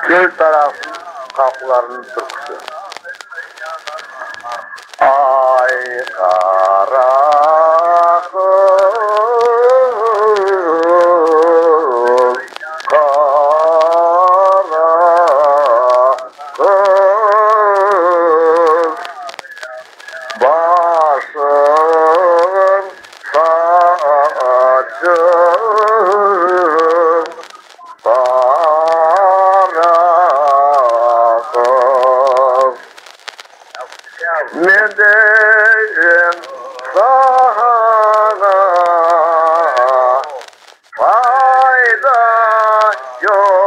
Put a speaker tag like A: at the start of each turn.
A: Köy tarafın kapılarının türküsü. Ay kara kız, kara kız, başın saçın kara kız. Ne diyeyim sana, fayda yok.